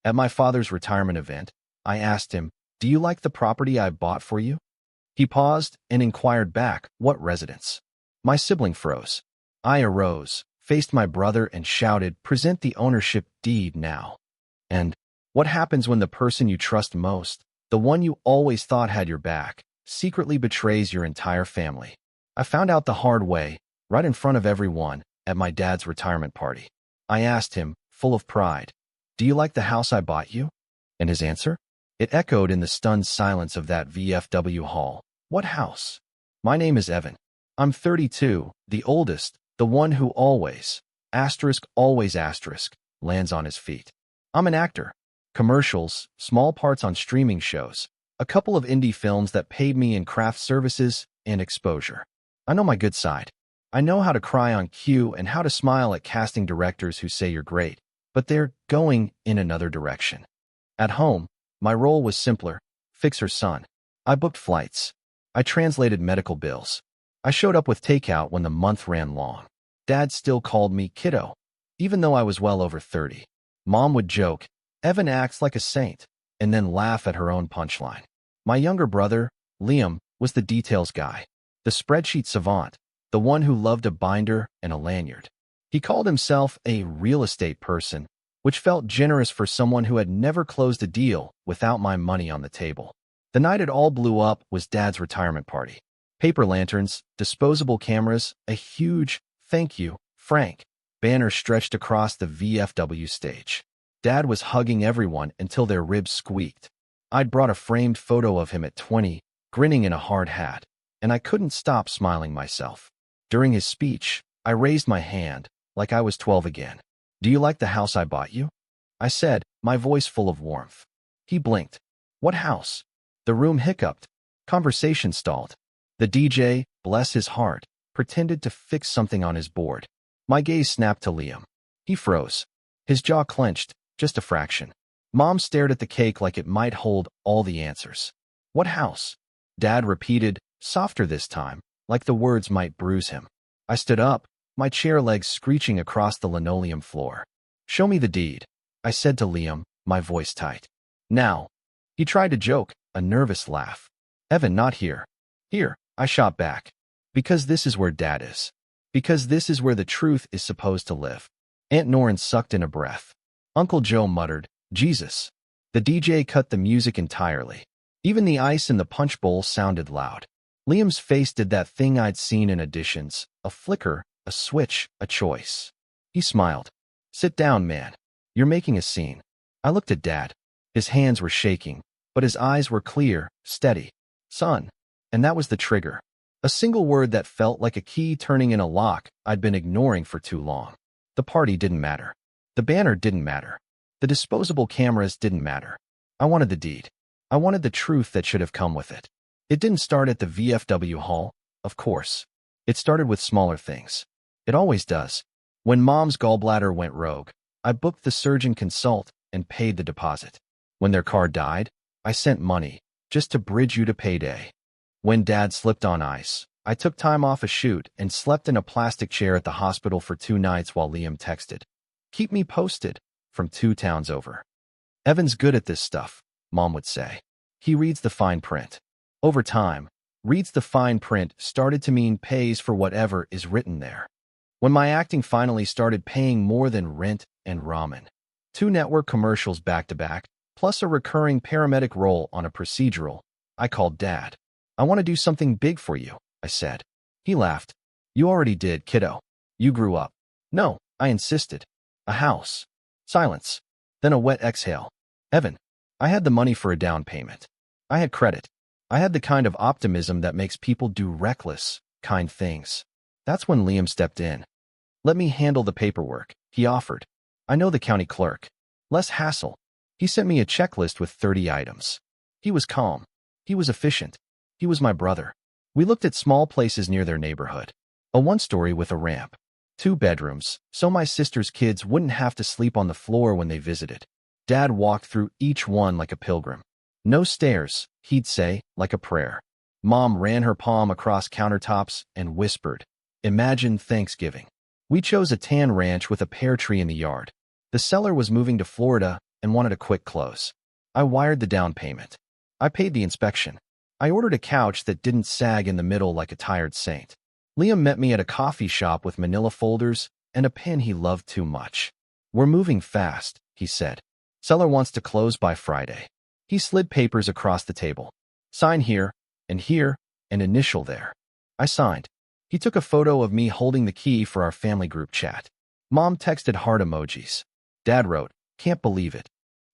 At my father's retirement event, I asked him, "Do you like the property I bought for you?" He paused and inquired back, "What residence?" My sibling froze. I arose, faced my brother, and shouted, "Present the ownership deed now." And what happens when the person you trust most, the one you always thought had your back, secretly betrays your entire family? I found out the hard way, right in front of everyone, at my dad's retirement party. I asked him, full of pride, "Do you like the house I bought you?" And his answer? It echoed in the stunned silence of that VFW hall. "What house?" "My name is Evan. I'm 32, the oldest, the one who always, always, lands on his feet. I'm an actor. Commercials, small parts on streaming shows, a couple of indie films that paid me in craft services and exposure. I know my good side. I know how to cry on cue and how to smile at casting directors who say you're great, but they're going in another direction." At home, my role was simpler: fix her son. I booked flights. I translated medical bills. I showed up with takeout when the month ran long. Dad still called me kiddo, even though I was well over 30. Mom would joke, "Evan acts like a saint," and then laugh at her own punchline. My younger brother, Liam, was the details guy, the spreadsheet savant, the one who loved a binder and a lanyard. He called himself a real estate person, which felt generous for someone who had never closed a deal without my money on the table. The night it all blew up was Dad's retirement party. Paper lanterns, disposable cameras, a huge "Thank you, Frank" banner stretched across the VFW stage. Dad was hugging everyone until their ribs squeaked. I'd brought a framed photo of him at 20, grinning in a hard hat, and I couldn't stop smiling myself. During his speech, I raised my hand, like I was 12 again. "Do you like the house I bought you?" I said, my voice full of warmth. He blinked. "What house?" The room hiccuped. Conversation stalled. The DJ, bless his heart, pretended to fix something on his board. My gaze snapped to Liam. He froze. His jaw clenched, just a fraction. Mom stared at the cake like it might hold all the answers. "What house?" Dad repeated, softer this time, like the words might bruise him. I stood up, my chair legs screeching across the linoleum floor. "Show me the deed," I said to Liam, my voice tight. "Now." He tried to joke, a nervous laugh. "Evan, not here." "Here," I shot back. "Because this is where Dad is. Because this is where the truth is supposed to live." Aunt Norrin sucked in a breath. Uncle Joe muttered, "Jesus." The DJ cut the music entirely. Even the ice in the punch bowl sounded loud. Liam's face did that thing I'd seen in auditions, a flicker, a switch, a choice. He smiled. "Sit down, man. You're making a scene." I looked at Dad. His hands were shaking, but his eyes were clear, steady. "Son." And that was the trigger. A single word that felt like a key turning in a lock I'd been ignoring for too long. The party didn't matter. The banner didn't matter. The disposable cameras didn't matter. I wanted the deed. I wanted the truth that should have come with it. It didn't start at the VFW hall, of course. It started with smaller things. It always does. When Mom's gallbladder went rogue, I booked the surgeon consult and paid the deposit. When their car died, I sent money, just to bridge you to payday. When Dad slipped on ice, I took time off a shoot and slept in a plastic chair at the hospital for 2 nights while Liam texted, "Keep me posted," from 2 towns over. "Evan's good at this stuff," Mom would say. "He reads the fine print." Over time, reads the fine print started to mean pays for whatever is written there. When my acting finally started paying more than rent and ramen. 2 network commercials back to back, plus a recurring paramedic role on a procedural, I called Dad. "I want to do something big for you," I said. He laughed. "You already did, kiddo. You grew up." "No," I insisted. "A house." Silence. Then a wet exhale. "Evan, I had the money for a down payment. I had credit. I had the kind of optimism that makes people do reckless, kind things." That's when Liam stepped in. "Let me handle the paperwork," he offered. "I know the county clerk. Less hassle." He sent me a checklist with 30 items. He was calm. He was efficient. He was my brother. We looked at small places near their neighborhood. A 1-story with a ramp. 2 bedrooms, so my sister's kids wouldn't have to sleep on the floor when they visited. Dad walked through each one like a pilgrim. "No stairs," he'd say, like a prayer. Mom ran her palm across countertops and whispered, "Imagine Thanksgiving." We chose a tan ranch with a pear tree in the yard. The seller was moving to Florida, and wanted a quick close. I wired the down payment. I paid the inspection. I ordered a couch that didn't sag in the middle like a tired saint. Liam met me at a coffee shop with manila folders and a pen he loved too much. "We're moving fast," he said. "Seller wants to close by Friday." He slid papers across the table. "Sign here, and initial there." I signed. He took a photo of me holding the key for our family group chat. Mom texted heart emojis. Dad wrote, "Can't believe it."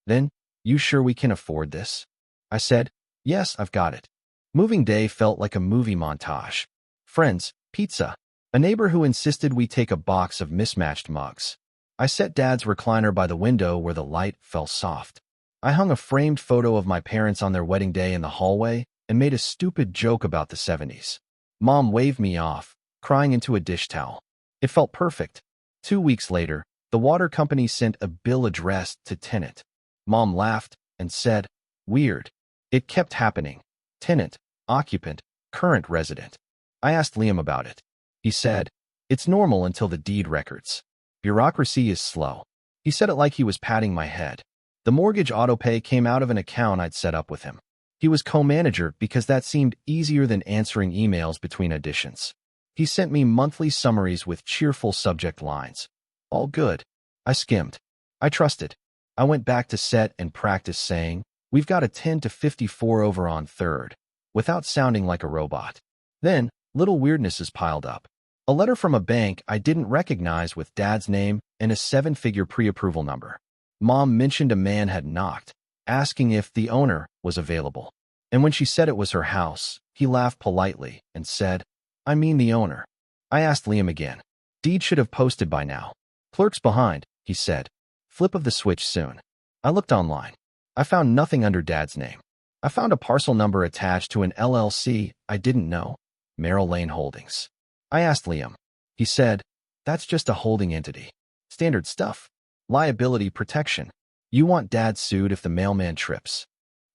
Then, "You sure we can afford this?" I said, "Yes, I've got it." Moving day felt like a movie montage. Friends, pizza, a neighbor who insisted we take a box of mismatched mugs. I set Dad's recliner by the window where the light fell soft. I hung a framed photo of my parents on their wedding day in the hallway and made a stupid joke about the 70s. Mom waved me off, crying into a dish towel. It felt perfect. 2 weeks later, the water company sent a bill addressed to tenant. Mom laughed and said, "Weird." It kept happening. Tenant, occupant, current resident. I asked Liam about it. He said, "It's normal until the deed records. Bureaucracy is slow." He said it like he was patting my head. The mortgage autopay came out of an account I'd set up with him. He was co-manager because that seemed easier than answering emails between auditions. He sent me monthly summaries with cheerful subject lines. All good. I skimmed. I trusted. I went back to set and practiced saying, "We've got a 10 to 54 over on 3rd, without sounding like a robot. Then, little weirdnesses piled up. A letter from a bank I didn't recognize with Dad's name and a 7-figure pre-approval number. Mom mentioned a man had knocked, asking if the owner was available. And when she said it was her house, he laughed politely and said, "I mean the owner." I asked Liam again. "Deed should have posted by now." "Clerk's behind," he said. "Flip of the switch soon." I looked online. I found nothing under Dad's name. I found a parcel number attached to an LLC I didn't know, Merrill Lane Holdings. I asked Liam. He said, "That's just a holding entity. Standard stuff. Liability protection. You want Dad sued if the mailman trips."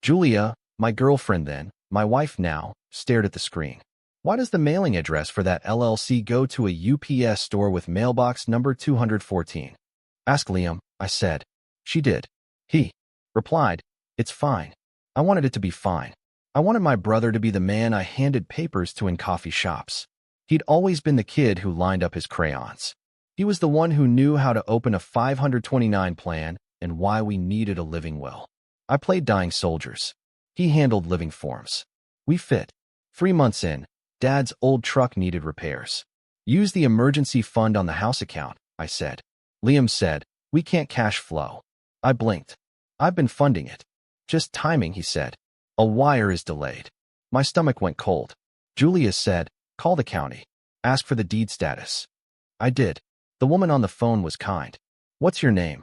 Julia, my girlfriend then, my wife now, stared at the screen. "Why does the mailing address for that LLC go to a UPS store with mailbox number 214? "Ask Liam," I said. She did. He replied, "It's fine." I wanted it to be fine. I wanted my brother to be the man I handed papers to in coffee shops. He'd always been the kid who lined up his crayons. He was the one who knew how to open a 529 plan and why we needed a living will. I played dying soldiers. He handled living forms. We fit. 3 months in, Dad's old truck needed repairs. "Use the emergency fund on the house account," I said. Liam said, "We can't cash flow." I blinked. "I've been funding it." "Just timing," he said. "A wire is delayed." My stomach went cold. Julia said, "Call the county. Ask for the deed status." I did. The woman on the phone was kind. "What's your name?"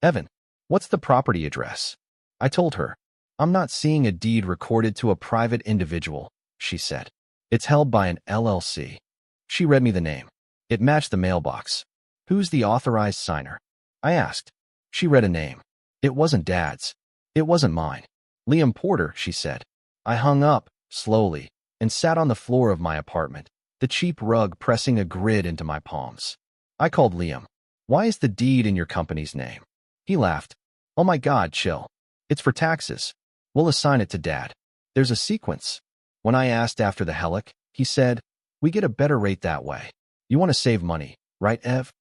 "Evan." "What's the property address?" I told her. "I'm not seeing a deed recorded to a private individual," she said. "It's held by an LLC." She read me the name. It matched the mailbox. "Who's the authorized signer?" I asked. She read a name. It wasn't Dad's. It wasn't mine. "Liam Porter," she said. I hung up, slowly, and sat on the floor of my apartment, the cheap rug pressing a grid into my palms. I called Liam. "Why is the deed in your company's name?" He laughed. "Oh my God, chill. It's for taxes. We'll assign it to Dad. There's a sequence." When I asked after the helic, he said, "We get a better rate that way. You want to save money, right, Ev?"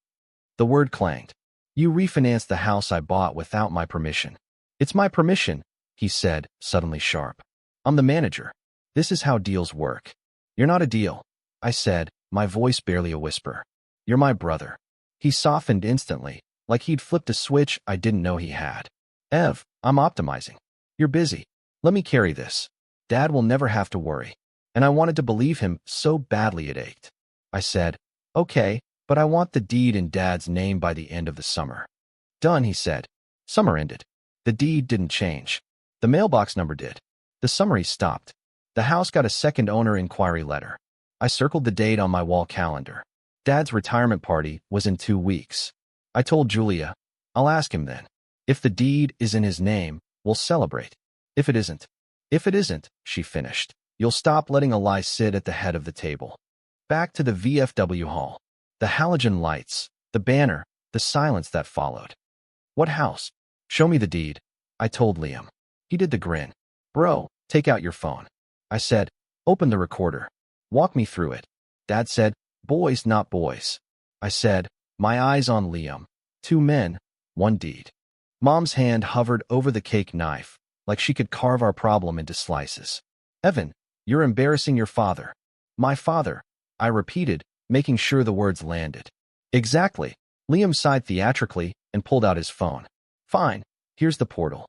The word clanged. "You refinanced the house I bought without my permission." "It's my permission," he said, suddenly sharp. "I'm the manager. This is how deals work." "You're not a deal," I said, my voice barely a whisper. "You're my brother." He softened instantly, like he'd flipped a switch I didn't know he had. "Ev, I'm optimizing. You're busy. Let me carry this. Dad will never have to worry." And I wanted to believe him so badly it ached. I said, "Okay, but I want the deed in Dad's name by the end of the summer." "Done," he said. Summer ended. The deed didn't change. The mailbox number did. The summary stopped. The house got a second owner inquiry letter. I circled the date on my wall calendar. Dad's retirement party was in 2 weeks. I told Julia, "I'll ask him then. If the deed is in his name, we'll celebrate. If it isn't." "If it isn't," she finished, "you'll stop letting a lie sit at the head of the table." Back to the VFW hall. The halogen lights, the banner, the silence that followed. What house? Show me the deed, I told Liam. He did the grin. Bro, take out your phone. I said, open the recorder. Walk me through it. Dad said, boys not boys. I said, my eyes on Liam. 2 men, 1 deed. Mom's hand hovered over the cake knife, like she could carve our problem into slices. Evan, you're embarrassing your father. My father, I repeated, making sure the words landed. Exactly. Liam sighed theatrically and pulled out his phone. Fine, here's the portal.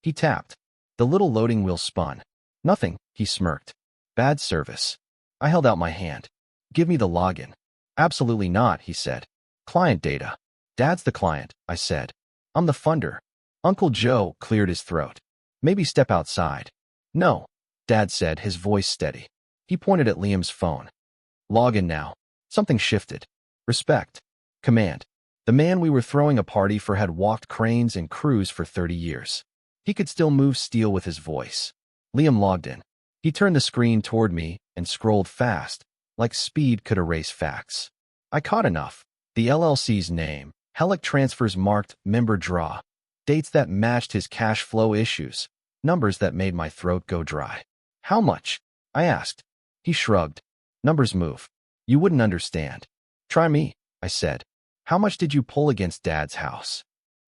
He tapped. The little loading wheel spun. Nothing, he smirked. Bad service. I held out my hand. Give me the login. Absolutely not, he said. Client data. Dad's the client, I said. I'm the funder. Uncle Joe cleared his throat. Maybe step outside. No, Dad said, his voice steady. He pointed at Liam's phone. Log in now. Something shifted. Respect. Command. The man we were throwing a party for had walked cranes and crews for 30 years. He could still move steel with his voice. Liam logged in. He turned the screen toward me and scrolled fast, like speed could erase facts. I caught enough. The LLC's name, Helic Transfers marked member draw, dates that matched his cash flow issues, numbers that made my throat go dry. How much? I asked. He shrugged. Numbers move. You wouldn't understand. Try me, I said. How much did you pull against Dad's house?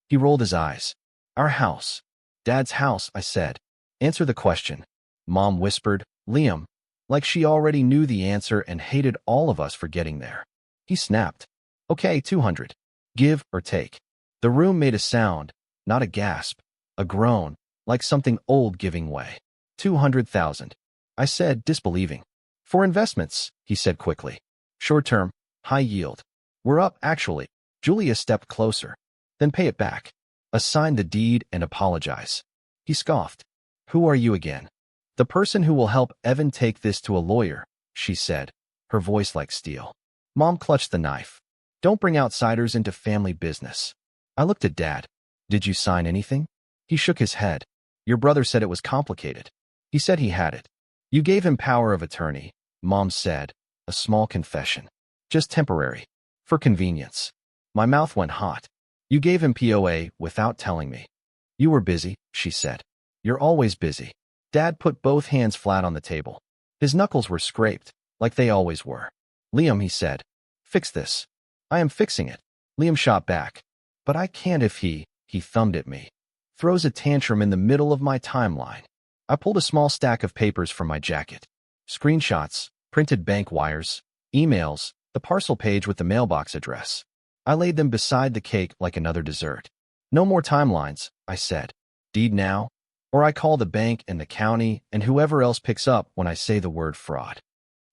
He rolled his eyes. Our house. Dad's house, I said. Answer the question. Mom whispered, Liam, like she already knew the answer and hated all of us for getting there. He snapped. Okay, 200. Give or take. The room made a sound, not a gasp, a groan, like something old giving way. 200,000. I said, disbelieving. For investments, he said quickly. Short term, high yield. We're up, actually. Julia stepped closer. Then pay it back. Assign the deed and apologize. He scoffed. Who are you again? The person who will help Evan take this to a lawyer, she said, her voice like steel. Mom clutched the knife. Don't bring outsiders into family business. I looked at Dad. Did you sign anything? He shook his head. Your brother said it was complicated. He said he had it. You gave him power of attorney, Mom said, a small confession. Just temporary. For convenience. My mouth went hot. You gave him POA without telling me. You were busy, she said. You're always busy. Dad put both hands flat on the table. His knuckles were scraped, like they always were. Liam, he said. Fix this. I am fixing it. Liam shot back. But I can't if he thumbed at me. Throws a tantrum in the middle of my timeline. I pulled a small stack of papers from my jacket. Screenshots, printed bank wires, emails, the parcel page with the mailbox address. I laid them beside the cake like another dessert. No more timelines, I said. Deed now, or I call the bank and the county and whoever else picks up when I say the word fraud.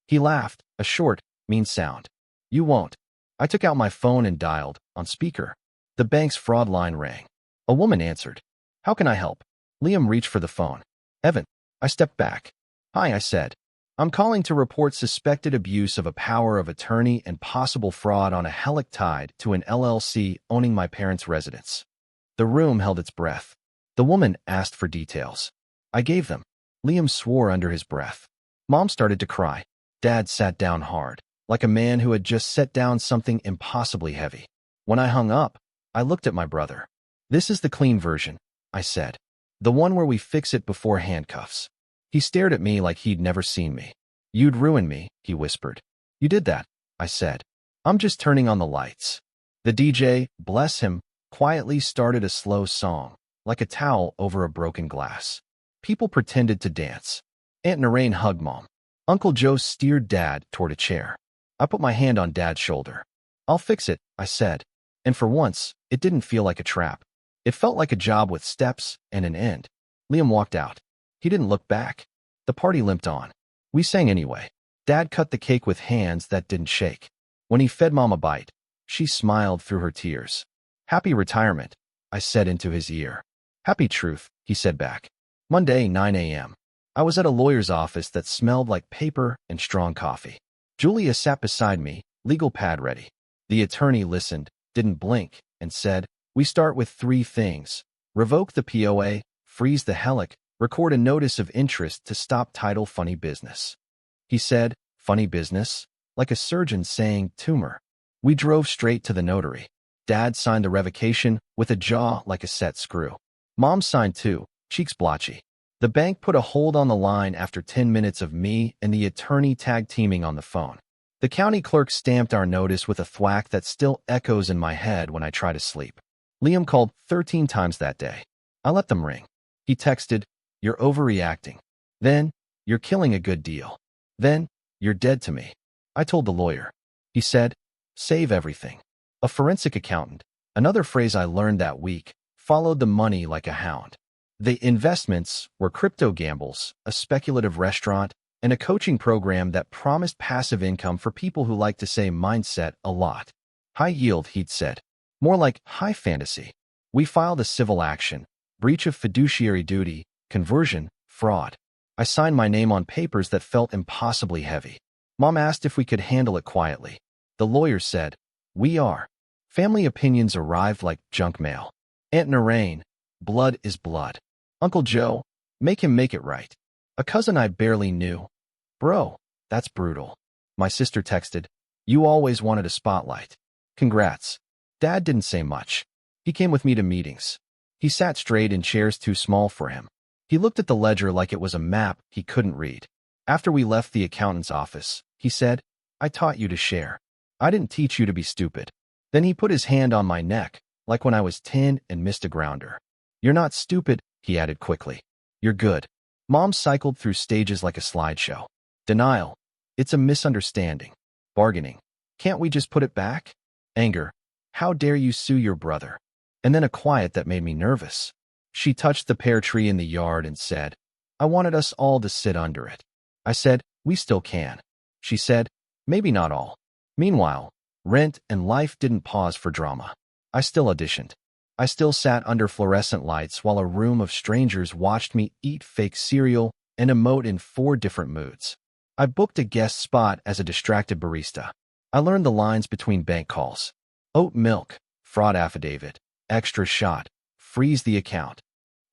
He laughed, a short, mean sound. You won't. I took out my phone and dialed, on speaker. The bank's fraud line rang. A woman answered. How can I help? Liam reached for the phone. Evan. I stepped back. Hi, I said. I'm calling to report suspected abuse of a power of attorney and possible fraud on a Helic tied to an LLC owning my parents' residence. The room held its breath. The woman asked for details. I gave them. Liam swore under his breath. Mom started to cry. Dad sat down hard, like a man who had just set down something impossibly heavy. When I hung up, I looked at my brother. This is the clean version, I said. The one where we fix it before handcuffs. He stared at me like he'd never seen me. You'd ruin me, he whispered. You did that, I said. I'm just turning on the lights. The DJ, bless him, quietly started a slow song, like a towel over a broken glass. People pretended to dance. Aunt Narain hugged Mom. Uncle Joe steered Dad toward a chair. I put my hand on Dad's shoulder. I'll fix it, I said. And for once, it didn't feel like a trap. It felt like a job with steps and an end. Liam walked out. He didn't look back. The party limped on. We sang anyway. Dad cut the cake with hands that didn't shake. When he fed Mom a bite, she smiled through her tears. Happy retirement, I said into his ear. Happy truth, he said back. Monday, 9 a.m. I was at a lawyer's office that smelled like paper and strong coffee. Julia sat beside me, legal pad ready. The attorney listened, didn't blink, and said, we start with 3 things. Revoke the POA, freeze the Helic, record a notice of interest to stop title funny business. He said, funny business? Like a surgeon saying tumor. We drove straight to the notary. Dad signed the revocation with a jaw like a set screw. Mom signed too, cheeks blotchy. The bank put a hold on the line after 10 minutes of me and the attorney tag teaming on the phone. The county clerk stamped our notice with a thwack that still echoes in my head when I try to sleep. Liam called 13 times that day. I let them ring. He texted, "You're overreacting." Then, "You're killing a good deal." Then, "You're dead to me." I told the lawyer. He said, "Save everything." A forensic accountant, another phrase I learned that week, followed the money like a hound. The investments were crypto gambles, a speculative restaurant, and a coaching program that promised passive income for people who like to say mindset a lot. High yield, he'd said. More like high fantasy. We filed a civil action, breach of fiduciary duty, conversion, fraud. I signed my name on papers that felt impossibly heavy. Mom asked if we could handle it quietly. The lawyer said, "We are." Family opinions arrived like junk mail. Aunt Narain, blood is blood. Uncle Joe, make him make it right. A cousin I barely knew, "Bro, that's brutal." My sister texted, "You always wanted a spotlight." Congrats. Dad didn't say much. He came with me to meetings. He sat straight in chairs too small for him. He looked at the ledger like it was a map he couldn't read. After we left the accountant's office, he said, "I taught you to share. I didn't teach you to be stupid." Then he put his hand on my neck, like when I was 10 and missed a grounder. "You're not stupid," he added quickly. "You're good." Mom cycled through stages like a slideshow. Denial. "It's a misunderstanding." Bargaining. "Can't we just put it back?" Anger. "How dare you sue your brother?" And then a quiet that made me nervous. She touched the pear tree in the yard and said, "I wanted us all to sit under it." I said, "We still can." She said, "Maybe not all." Meanwhile, rent and life didn't pause for drama. I still auditioned. I still sat under fluorescent lights while a room of strangers watched me eat fake cereal and emote in 4 different moods. I booked a guest spot as a distracted barista. I learned the lines between bank calls. Oat milk, fraud affidavit, extra shot, freeze the account.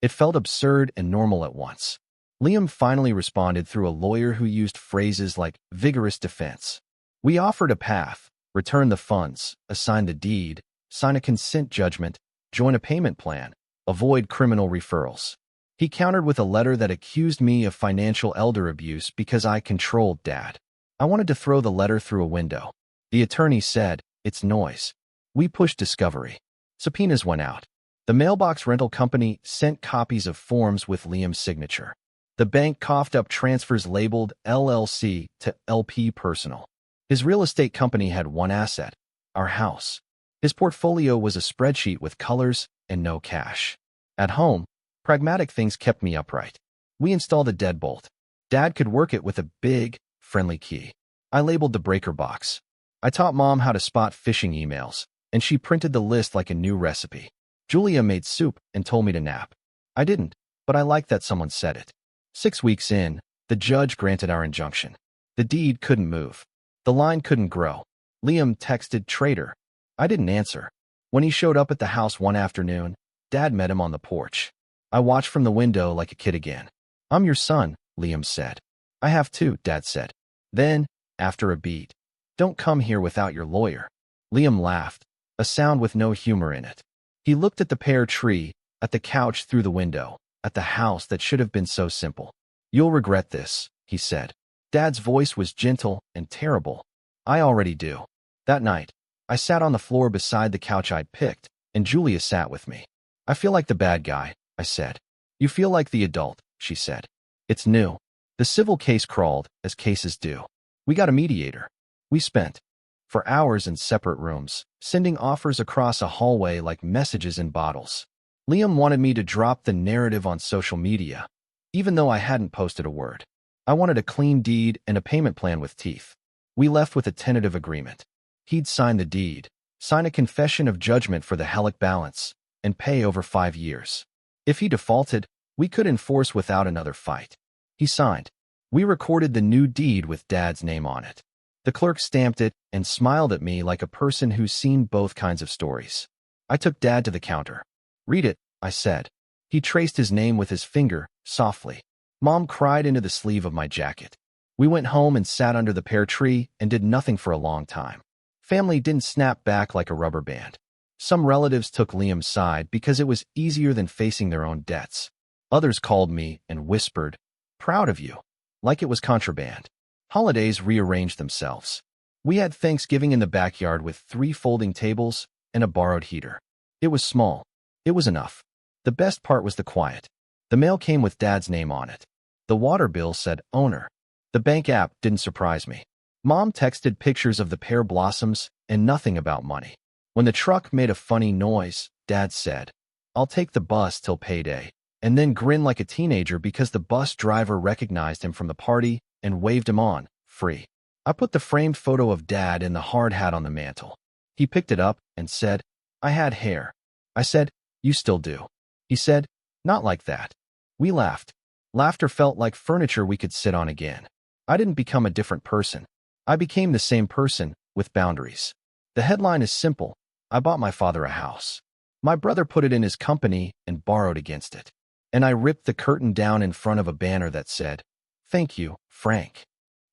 It felt absurd and normal at once. Liam finally responded through a lawyer who used phrases like vigorous defense. We offered a path, return the funds, assign the deed, sign a consent judgment, join a payment plan, avoid criminal referrals. He countered with a letter that accused me of financial elder abuse because I controlled Dad. I wanted to throw the letter through a window. The attorney said, "It's noise." We pushed discovery. Subpoenas went out. The mailbox rental company sent copies of forms with Liam's signature. The bank coughed up transfers labeled LLC to LP Personal. His real estate company had one asset, our house. His portfolio was a spreadsheet with colors and no cash. At home, pragmatic things kept me upright. We installed a deadbolt. Dad could work it with a big, friendly key. I labeled the breaker box. I taught Mom how to spot phishing emails, and she printed the list like a new recipe. Julia made soup and told me to nap. I didn't, but I liked that someone said it. 6 weeks in, the judge granted our injunction. The deed couldn't move. The line couldn't grow. Liam texted traitor. I didn't answer. When he showed up at the house one afternoon, Dad met him on the porch. I watched from the window like a kid again. "I'm your son," Liam said. "I have too," Dad said. Then, after a beat, "Don't come here without your lawyer." Liam laughed, a sound with no humor in it. He looked at the pear tree, at the couch through the window, at the house that should have been so simple. "You'll regret this," he said. Dad's voice was gentle and terrible. "I already do." That night, I sat on the floor beside the couch I'd picked, and Julia sat with me. "I feel like the bad guy," I said. "You feel like the adult," she said. "It's new." The civil case crawled, as cases do. We got a mediator. We spent for hours in separate rooms, sending offers across a hallway like messages in bottles. Liam wanted me to drop the narrative on social media, even though I hadn't posted a word. I wanted a clean deed and a payment plan with teeth. We left with a tentative agreement. He'd sign the deed, sign a confession of judgment for the Hellick balance, and pay over 5 years. If he defaulted, we could enforce without another fight. He signed. We recorded the new deed with Dad's name on it. The clerk stamped it and smiled at me like a person who's seen both kinds of stories. I took Dad to the counter. "Read it," I said. He traced his name with his finger, softly. Mom cried into the sleeve of my jacket. We went home and sat under the pear tree and did nothing for a long time. Family didn't snap back like a rubber band. Some relatives took Liam's side because it was easier than facing their own debts. Others called me and whispered, "Proud of you," like it was contraband. Holidays rearranged themselves. We had Thanksgiving in the backyard with 3 folding tables and a borrowed heater. It was small. It was enough. The best part was the quiet. The mail came with Dad's name on it. The water bill said owner. The bank app didn't surprise me. Mom texted pictures of the pear blossoms and nothing about money. When the truck made a funny noise, Dad said, "I'll take the bus till payday," and then grinned like a teenager because the bus driver recognized him from the party and waved him on, free. I put the framed photo of Dad in the hard hat on the mantel. He picked it up and said, "I had hair." I said, "You still do." He said, "Not like that." We laughed. Laughter felt like furniture we could sit on again. I didn't become a different person. I became the same person, with boundaries. The headline is simple. I bought my father a house. My brother put it in his company and borrowed against it. And I ripped the curtain down in front of a banner that said, "Thank you, Frank."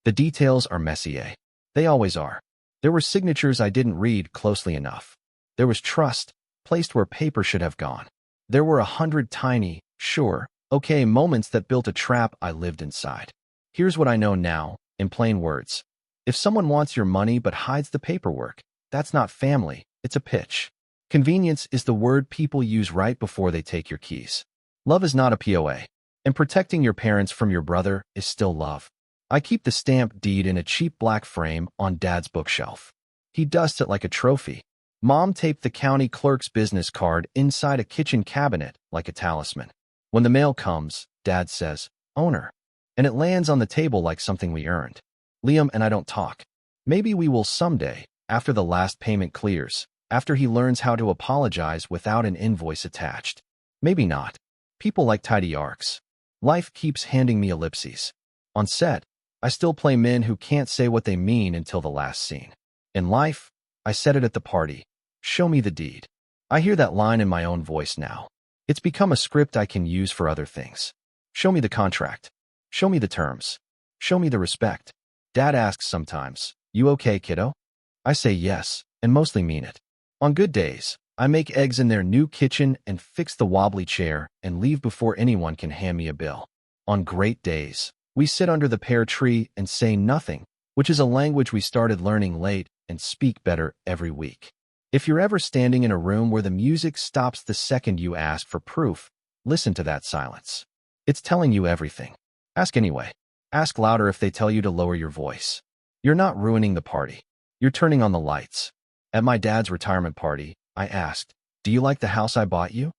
The details are messy, eh? They always are. There were signatures I didn't read closely enough. There was trust, placed where paper should have gone. There were 100 tiny, sure, okay moments that built a trap I lived inside. Here's what I know now, in plain words. If someone wants your money but hides the paperwork, that's not family, it's a pitch. Convenience is the word people use right before they take your keys. Love is not a POA. And protecting your parents from your brother is still love. I keep the stamped deed in a cheap black frame on Dad's bookshelf. He dusts it like a trophy. Mom taped the county clerk's business card inside a kitchen cabinet like a talisman. When the mail comes, Dad says, "Owner," and it lands on the table like something we earned. Liam and I don't talk. Maybe we will someday, after the last payment clears, after he learns how to apologize without an invoice attached. Maybe not. People like tidy arcs. Life keeps handing me ellipses. On set, I still play men who can't say what they mean until the last scene. In life, I said it at the party. "Show me the deed." I hear that line in my own voice now. It's become a script I can use for other things. Show me the contract. Show me the terms. Show me the respect. Dad asks sometimes, "You okay, kiddo?" I say yes, and mostly mean it. On good days, I make eggs in their new kitchen and fix the wobbly chair and leave before anyone can hand me a bill. On great days, we sit under the pear tree and say nothing, which is a language we started learning late and speak better every week. If you're ever standing in a room where the music stops the second you ask for proof, listen to that silence. It's telling you everything. Ask anyway. Ask louder if they tell you to lower your voice. You're not ruining the party. You're turning on the lights. At my dad's retirement party, I asked, "Do you like the house I bought you?"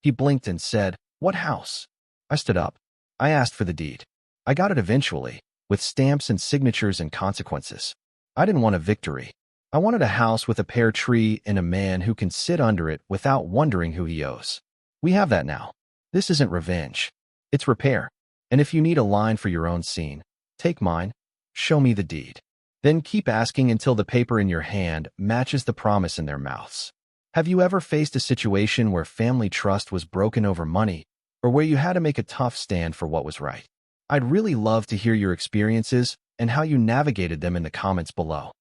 He blinked and said, "What house?" I stood up. I asked for the deed. I got it eventually, with stamps and signatures and consequences. I didn't want a victory. I wanted a house with a pear tree and a man who can sit under it without wondering who he owes. We have that now. This isn't revenge. It's repair. And if you need a line for your own scene, take mine. Show me the deed. Then keep asking until the paper in your hand matches the promise in their mouths. Have you ever faced a situation where family trust was broken over money, or where you had to make a tough stand for what was right? I'd really love to hear your experiences and how you navigated them in the comments below.